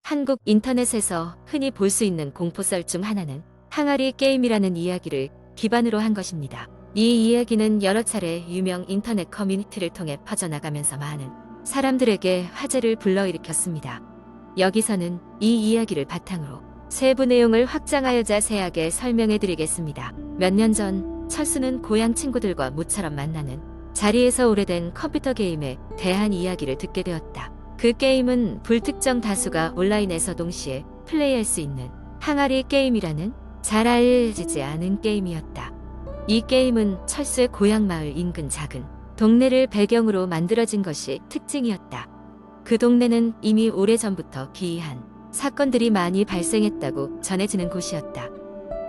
한국 인터넷에서 흔히 볼 수 있는 공포썰 중 하나는 항아리 게임이라는 이야기를 기반으로 한 것입니다. 이 이야기는 여러 차례 유명 인터넷 커뮤니티를 통해 퍼져나가면서 많은 사람들에게 화제를 불러일으켰습니다. 여기서는 이 이야기를 바탕으로 세부 내용을 확장하여 자세하게 설명해 드리겠습니다. 몇 년 전 철수는 고향 친구들과 모처럼 만나는 자리에서 오래된 컴퓨터 게임에 대한 이야기를 듣게 되었다. 그 게임은 불특정 다수가 온라인에서 동시에 플레이할 수 있는 항아리 게임이라는 잘 알려지지 않은 게임이었다. 이 게임은 철수의 고향 마을 인근 작은 동네를 배경으로 만들어진 것이 특징이었다. 그 동네는 이미 오래전부터 기이한 사건들이 많이 발생했다고 전해지는 곳이었다.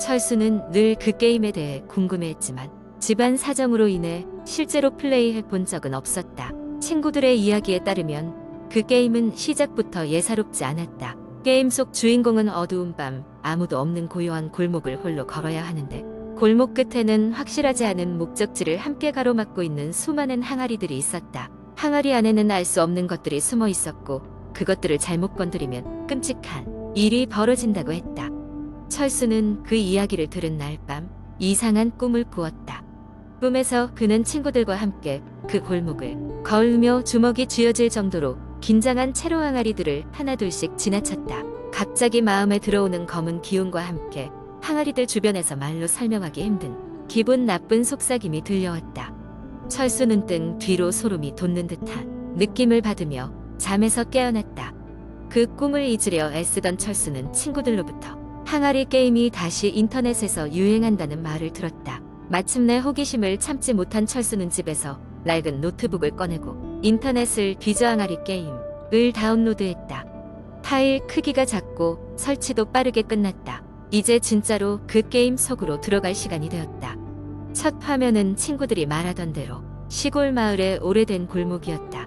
철수는 늘 그 게임에 대해 궁금해했지만 집안 사정으로 인해 실제로 플레이해 본 적은 없었다. 친구들의 이야기에 따르면 그 게임은 시작부터 예사롭지 않았다. 게임 속 주인공은 어두운 밤 아무도 없는 고요한 골목을 홀로 걸어야 하는데 골목 끝에는 확실하지 않은 목적지를 함께 가로막고 있는 수많은 항아리들이 있었다. 항아리 안에는 알 수 없는 것들이 숨어 있었고 그것들을 잘못 건드리면 끔찍한 일이 벌어진다고 했다. 철수는 그 이야기를 들은 날 밤 이상한 꿈을 꾸었다. 꿈에서 그는 친구들과 함께 그 골목을 걸으며 주먹이 쥐어질 정도로 긴장한 채로 항아리들을 하나둘씩 지나쳤다. 갑자기 마음에 들어오는 검은 기운과 함께 항아리들 주변에서 말로 설명하기 힘든 기분 나쁜 속삭임이 들려왔다. 철수는 등 뒤로 소름이 돋는 듯한 느낌을 받으며 잠에서 깨어났다. 그 꿈을 잊으려 애쓰던 철수는 친구들로부터 항아리 게임이 다시 인터넷에서 유행한다는 말을 들었다. 마침내 호기심을 참지 못한 철수는 집에서 낡은 노트북을 꺼내고 인터넷을 뒤져 항아리 게임을 다운로드했다. 파일 크기가 작고 설치도 빠르게 끝났다. 이제 진짜로 그 게임 속으로 들어갈 시간이 되었다. 첫 화면은 친구들이 말하던 대로 시골 마을의 오래된 골목이었다.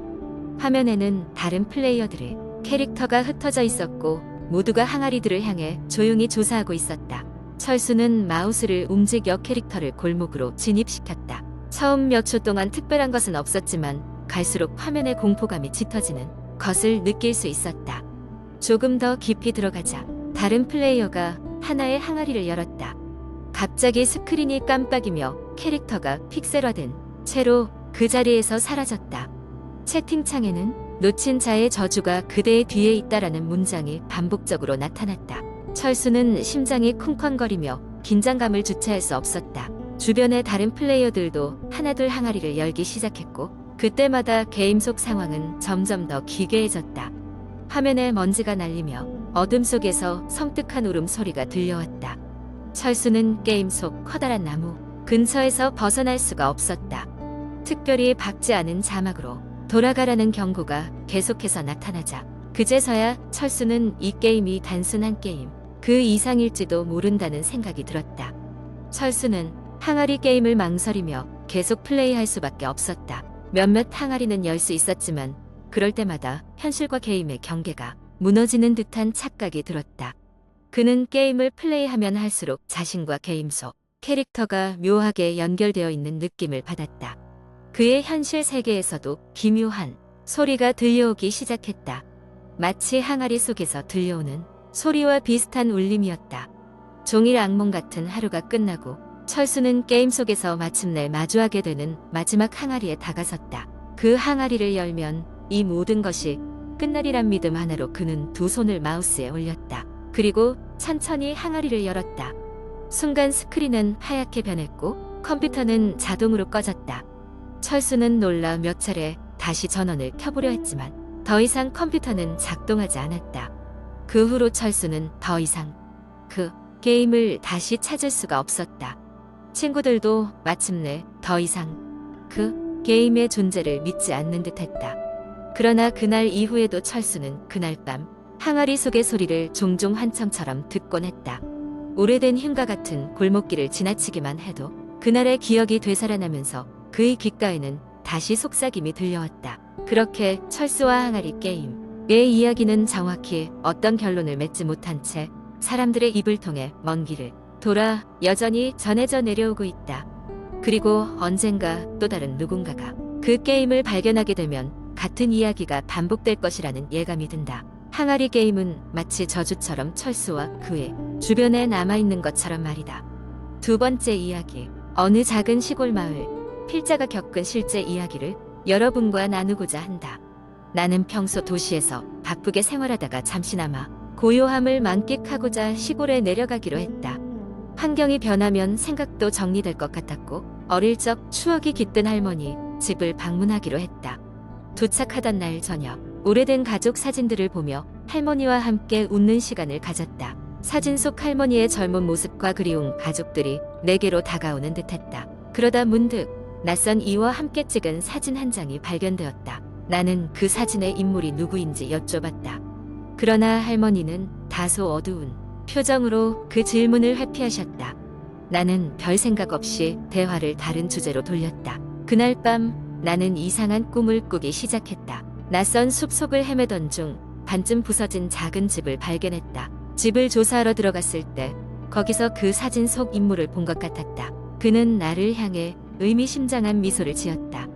화면에는 다른 플레이어들의 캐릭터가 흩어져 있었고 모두가 항아리들을 향해 조용히 조사하고 있었다. 철수는 마우스를 움직여 캐릭터를 골목으로 진입시켰다. 처음 몇 초 동안 특별한 것은 없었지만 갈수록 화면의 공포감이 짙어지는 것을 느낄 수 있었다. 조금 더 깊이 들어가자 다른 플레이어가 하나의 항아리를 열었다. 갑자기 스크린이 깜빡이며 캐릭터가 픽셀화된 채로 그 자리에서 사라졌다. 채팅창에는 놓친 자의 저주가 그대의 뒤에 있다라는 문장이 반복적으로 나타났다. 철수는 심장이 쿵쾅거리며 긴장감을 주체할 수 없었다. 주변의 다른 플레이어들도 하나둘 항아리를 열기 시작했고 그때마다 게임 속 상황은 점점 더 기괴해졌다. 화면에 먼지가 날리며 어둠 속에서 섬뜩한 울음소리가 들려왔다. 철수는 게임 속 커다란 나무 근처에서 벗어날 수가 없었다. 특별히 박지 않은 자막으로 돌아가라는 경고가 계속해서 나타나자 그제서야 철수는 이 게임이 단순한 게임 그 이상일지도 모른다는 생각이 들었다. 철수는 항아리 게임을 망설이며 계속 플레이할 수밖에 없었다. 몇몇 항아리는 열 수 있었지만 그럴 때마다 현실과 게임의 경계가 무너지는 듯한 착각이 들었다. 그는 게임을 플레이하면 할수록 자신과 게임 속 캐릭터가 묘하게 연결되어 있는 느낌을 받았다. 그의 현실 세계에서도 기묘한 소리가 들려오기 시작했다. 마치 항아리 속에서 들려오는 소리와 비슷한 울림이었다. 종일 악몽 같은 하루가 끝나고 철수는 게임 속에서 마침내 마주하게 되는 마지막 항아리에 다가섰다. 그 항아리를 열면 이 모든 것이 끝날이란 믿음 하나로 그는 두 손을 마우스에 올렸다. 그리고 천천히 항아리를 열었다. 순간 스크린은 하얗게 변했고 컴퓨터는 자동으로 꺼졌다. 철수는 놀라 몇 차례 다시 전원을 켜보려 했지만 더 이상 컴퓨터는 작동하지 않았다. 그 후로 철수는 더 이상 그 게임을 다시 찾을 수가 없었다. 친구들도 마침내 더 이상 그 게임의 존재를 믿지 않는 듯했다. 그러나 그날 이후에도 철수는 그날 밤 항아리 속의 소리를 종종 환청처럼 듣곤 했다. 오래된 흉가 같은 골목길을 지나치기만 해도 그날의 기억이 되살아나면서 그의 귓가에는 다시 속삭임이 들려왔다. 그렇게 철수와 항아리 게임의 이야기는 정확히 어떤 결론을 맺지 못한 채 사람들의 입을 통해 먼 길을 돌아 여전히 전해져 내려오고 있다. 그리고 언젠가 또 다른 누군가가 그 게임을 발견하게 되면 같은 이야기가 반복될 것이라는 예감이 든다. 항아리 게임은 마치 저주처럼 철수와 그의 주변에 남아있는 것처럼 말이다. 두 번째 이야기. 어느 작은 시골 마을. 필자가 겪은 실제 이야기를 여러분과 나누고자 한다. 나는 평소 도시에서 바쁘게 생활하다가 잠시나마 고요함을 만끽하고자 시골에 내려가기로 했다. 환경이 변하면 생각도 정리될 것 같았고 어릴 적 추억이 깃든 할머니 집을 방문하기로 했다. 도착하던 날 저녁 오래된 가족 사진들을 보며 할머니와 함께 웃는 시간을 가졌다. 사진 속 할머니의 젊은 모습과 그리운 가족들이 내게로 다가오는 듯했다. 그러다 문득 낯선 이와 함께 찍은 사진 한 장이 발견되었다. 나는 그 사진의 인물이 누구인지 여쭤봤다. 그러나 할머니는 다소 어두운 표정으로 그 질문을 회피하셨다. 나는 별 생각 없이 대화를 다른 주제로 돌렸다. 그날 밤 나는 이상한 꿈을 꾸기 시작했다. 낯선 숲속을 헤매던 중 반쯤 부서진 작은 집을 발견했다. 집을 조사하러 들어갔을 때 거기서 그 사진 속 인물을 본 것 같았다. 그는 나를 향해 의미심장한 미소를 지었다.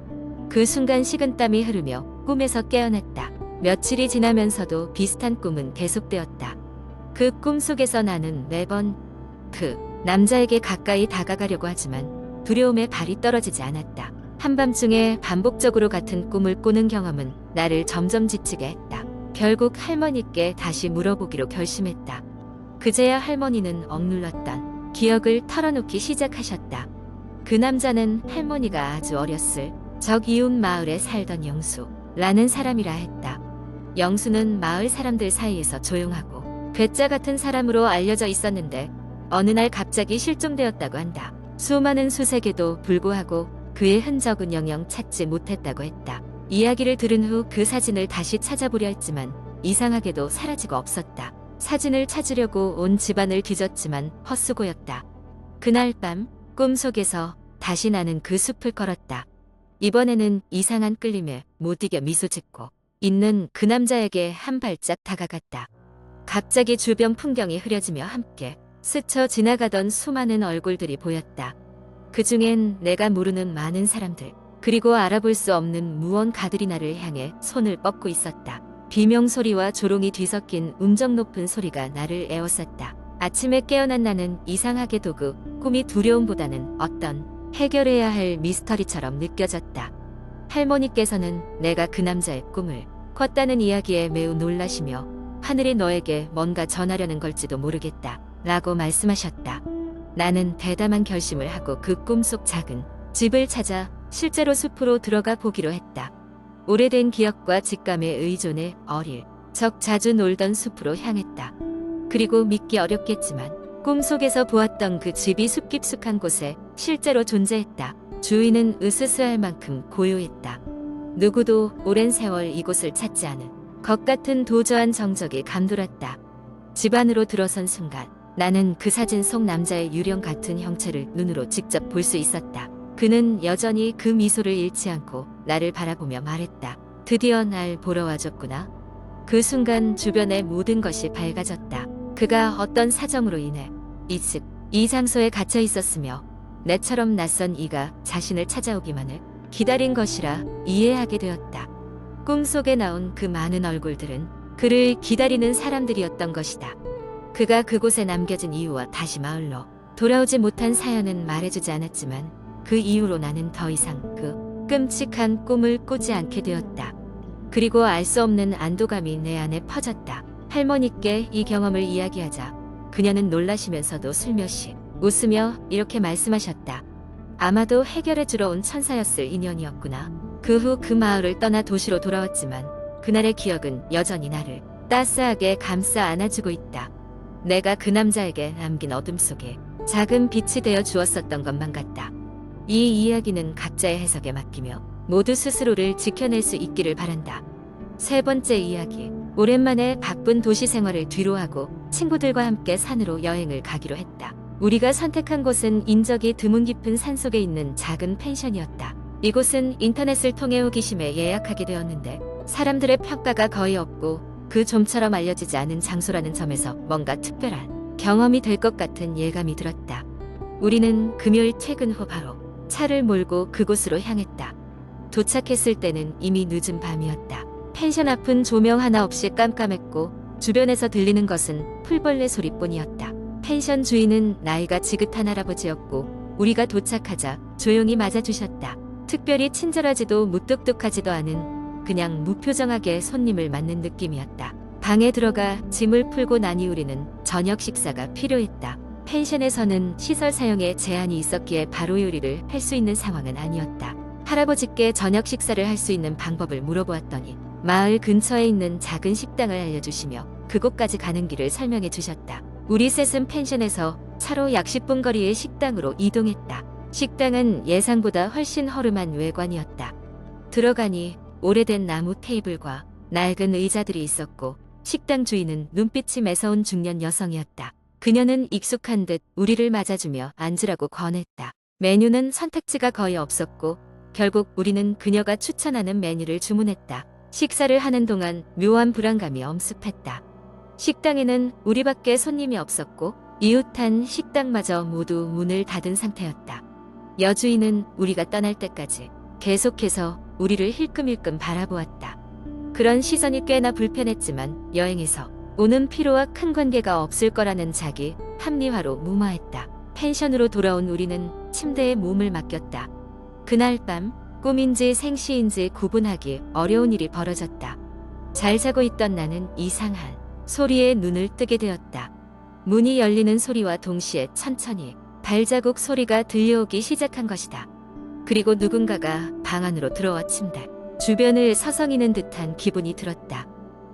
그 순간 식은땀이 흐르며 꿈에서 깨어났다. 며칠이 지나면서도 비슷한 꿈은 계속되었다. 그 꿈 속에서 나는 매번 그 남자에게 가까이 다가가려고 하지만 두려움에 발이 떨어지지 않았다. 한밤중에 반복적으로 같은 꿈을 꾸는 경험은 나를 점점 지치게 했다. 결국 할머니께 다시 물어보기로 결심했다. 그제야 할머니는 억눌렀던 기억을 털어놓기 시작하셨다. 그 남자는 할머니가 아주 어렸을 적 이웃 마을에 살던 영수라는 사람이라 했다. 영수는 마을 사람들 사이에서 조용하고 괴짜 같은 사람으로 알려져 있었는데 어느 날 갑자기 실종되었다고 한다. 수많은 수색에도 불구하고 그의 흔적은 영영 찾지 못했다고 했다. 이야기를 들은 후 그 사진을 다시 찾아보려 했지만 이상하게도 사라지고 없었다. 사진을 찾으려고 온 집안을 뒤졌지만 헛수고였다. 그날 밤 꿈속에서 다시 나는 그 숲을 걸었다. 이번에는 이상한 끌림에 못 이겨 미소 짓고 있는 그 남자에게 한 발짝 다가갔다. 갑자기 주변 풍경이 흐려지며 함께 스쳐 지나가던 수많은 얼굴들이 보였다. 그 중엔 내가 모르는 많은 사람들, 그리고 알아볼 수 없는 무언가들이 나를 향해 손을 뻗고 있었다. 비명소리와 조롱이 뒤섞인 음정 높은 소리가 나를 에워쌌다. 아침에 깨어난 나는 이상하게도 그 꿈이 두려움보다는 어떤 해결해야 할 미스터리처럼 느껴졌다. 할머니께서는 내가 그 남자의 꿈을 꿨다는 이야기에 매우 놀라시며 하늘이 너에게 뭔가 전하려는 걸지도 모르겠다 라고 말씀하셨다. 나는 대담한 결심을 하고 그 꿈속 작은 집을 찾아 실제로 숲으로 들어가 보기로 했다. 오래된 기억과 직감에 의존해 어릴 적 자주 놀던 숲으로 향했다. 그리고 믿기 어렵겠지만 꿈속에서 보았던 그 집이 숲 깊숙한 곳에 실제로 존재했다. 주위는 으스스할 만큼 고요했다. 누구도 오랜 세월 이곳을 찾지 않은 것 같은 도저한 정적이 감돌았다. 집 안으로 들어선 순간 나는 그 사진 속 남자의 유령 같은 형체를 눈으로 직접 볼 수 있었다. 그는 여전히 그 미소를 잃지 않고 나를 바라보며 말했다. 드디어 날 보러 와줬구나. 그 순간 주변의 모든 것이 밝아졌다. 그가 어떤 사정으로 인해 이 장소에 갇혀 있었으며 내처럼 낯선 이가 자신을 찾아오기만을 기다린 것이라 이해하게 되었다. 꿈속에 나온 그 많은 얼굴들은 그를 기다리는 사람들이었던 것이다. 그가 그곳에 남겨진 이유와 다시 마을로 돌아오지 못한 사연은 말해주지 않았지만 그 이후로 나는 더 이상 그 끔찍한 꿈을 꾸지 않게 되었다. 그리고 알 수 없는 안도감이 내 안에 퍼졌다. 할머니께 이 경험을 이야기하자 그녀는 놀라시면서도 슬며시 웃으며 이렇게 말씀하셨다. 아마도 해결해주러 온 천사였을 인연이었구나. 그 후 그 마을을 떠나 도시로 돌아왔지만 그날의 기억은 여전히 나를 따스하게 감싸 안아주고 있다. 내가 그 남자에게 남긴 어둠 속에 작은 빛이 되어 주었었던 것만 같다. 이 이야기는 각자의 해석에 맡기며 모두 스스로를 지켜낼 수 있기를 바란다. 세 번째 이야기. 오랜만에 바쁜 도시 생활을 뒤로하고 친구들과 함께 산으로 여행을 가기로 했다. 우리가 선택한 곳은 인적이 드문 깊은 산속에 있는 작은 펜션이었다. 이곳은 인터넷을 통해 호기심에 예약하게 되었는데 사람들의 평가가 거의 없고 그 좀처럼 알려지지 않은 장소라는 점에서 뭔가 특별한 경험이 될 것 같은 예감이 들었다. 우리는 금요일 퇴근 후 바로 차를 몰고 그곳으로 향했다. 도착했을 때는 이미 늦은 밤이었다. 펜션 앞은 조명 하나 없이 깜깜했고 주변에서 들리는 것은 풀벌레 소리뿐이었다. 펜션 주인은 나이가 지긋한 할아버지였고 우리가 도착하자 조용히 맞아주셨다. 특별히 친절하지도 무뚝뚝하지도 않은 그냥 무표정하게 손님을 맞는 느낌이었다. 방에 들어가 짐을 풀고 나니 우리는 저녁 식사가 필요했다. 펜션에서는 시설 사용에 제한이 있었기에 바로 요리를 할 수 있는 상황은 아니었다. 할아버지께 저녁 식사를 할 수 있는 방법을 물어보았더니 마을 근처에 있는 작은 식당을 알려주시며 그곳까지 가는 길을 설명해 주셨다. 우리 셋은 펜션에서 차로 약 10분 거리의 식당으로 이동했다. 식당은 예상보다 훨씬 허름한 외관이었다. 들어가니 오래된 나무 테이블과 낡은 의자들이 있었고 식당 주인은 눈빛이 매서운 중년 여성이었다. 그녀는 익숙한 듯 우리를 맞아주며 앉으라고 권했다. 메뉴는 선택지가 거의 없었고 결국 우리는 그녀가 추천하는 메뉴를 주문했다. 식사를 하는 동안 묘한 불안감이 엄습했다. 식당에는 우리밖에 손님이 없었고 이웃한 식당마저 모두 문을 닫은 상태였다. 여주인은 우리가 떠날 때까지 계속해서 우리를 힐끔힐끔 바라보았다. 그런 시선이 꽤나 불편했지만 여행에서 오는 피로와 큰 관계가 없을 거라는 자기 합리화로 무마했다. 펜션으로 돌아온 우리는 침대에 몸을 맡겼다. 그날 밤 꿈인지 생시인지 구분하기 어려운 일이 벌어졌다. 잘 자고 있던 나는 이상한 소리에 눈을 뜨게 되었다. 문이 열리는 소리와 동시에 천천히 발자국 소리가 들려오기 시작한 것이다. 그리고 누군가가 방 안으로 들어와 침대 주변을 서성이는 듯한 기분이 들었다.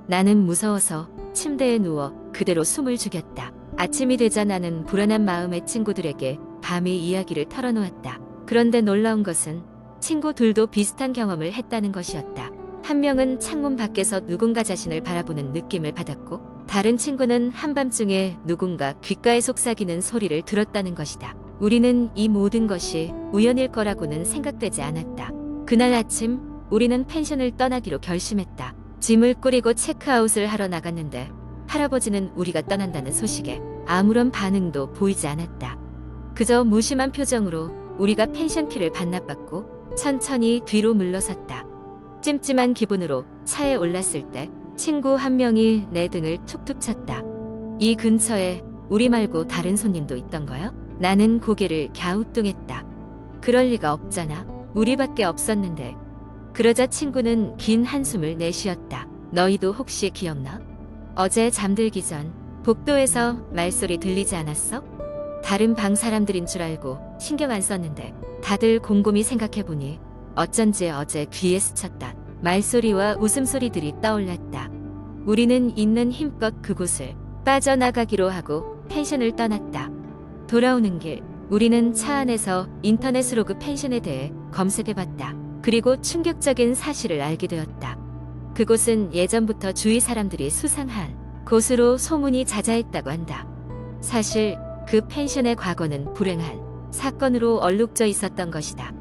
나는 무서워서 침대에 누워 그대로 숨을 죽였다. 아침이 되자 나는 불안한 마음에 친구들에게 밤의 이야기를 털어놓았다. 그런데 놀라운 것은 친구 둘도 비슷한 경험을 했다는 것이었다. 한 명은 창문 밖에서 누군가 자신을 바라보는 느낌을 받았고 다른 친구는 한밤중에 누군가 귓가에 속삭이는 소리를 들었다는 것이다. 우리는 이 모든 것이 우연일 거라고는 생각되지 않았다. 그날 아침 우리는 펜션을 떠나기로 결심했다. 짐을 꾸리고 체크아웃을 하러 나갔는데 할아버지는 우리가 떠난다는 소식에 아무런 반응도 보이지 않았다. 그저 무심한 표정으로 우리가 펜션 키를 반납받고 천천히 뒤로 물러섰다. 찜찜한 기분으로 차에 올랐을 때 친구 한 명이 내 등을 툭툭 쳤다. 이 근처에 우리 말고 다른 손님도 있던 거야? 나는 고개를 갸우뚱했다. 그럴 리가 없잖아. 우리밖에 없었는데. 그러자 친구는 긴 한숨을 내쉬었다. 너희도 혹시 기억나? 어제 잠들기 전 복도에서 말소리 들리지 않았어? 다른 방 사람들인 줄 알고 신경 안 썼는데 다들 곰곰이 생각해보니 어쩐지 어제 귀에 스쳤다. 말소리와 웃음소리들이 떠올랐다. 우리는 있는 힘껏 그곳을 빠져나가기로 하고 펜션을 떠났다. 돌아오는 길 우리는 차 안에서 인터넷으로 그 펜션에 대해 검색해봤다. 그리고 충격적인 사실을 알게 되었다. 그곳은 예전부터 주위 사람들이 수상한 곳으로 소문이 자자했다고 한다. 사실 그 펜션의 과거는 불행한 사건으로 얼룩져 있었던 것이다.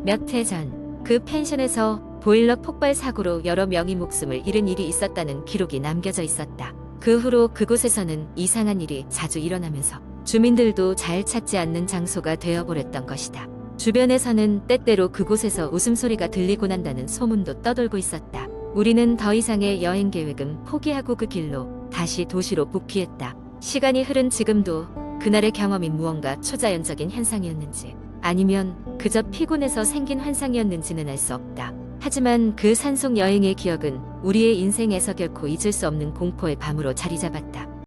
몇 해 전 그 펜션에서 보일러 폭발 사고로 여러 명이 목숨을 잃은 일이 있었다는 기록이 남겨져 있었다. 그 후로 그곳에서는 이상한 일이 자주 일어나면서 주민들도 잘 찾지 않는 장소가 되어버렸던 것이다. 주변에서는 때때로 그곳에서 웃음소리가 들리고 난다는 소문도 떠돌고 있었다. 우리는 더 이상의 여행 계획은 포기하고 그 길로 다시 도시로 복귀했다. 시간이 흐른 지금도 그날의 경험이 무언가 초자연적인 현상이었는지 아니면 그저 피곤해서 생긴 환상이었는지는 알 수 없다. 하지만 그 산속 여행의 기억은 우리의 인생에서 결코 잊을 수 없는 공포의 밤으로 자리 잡았다.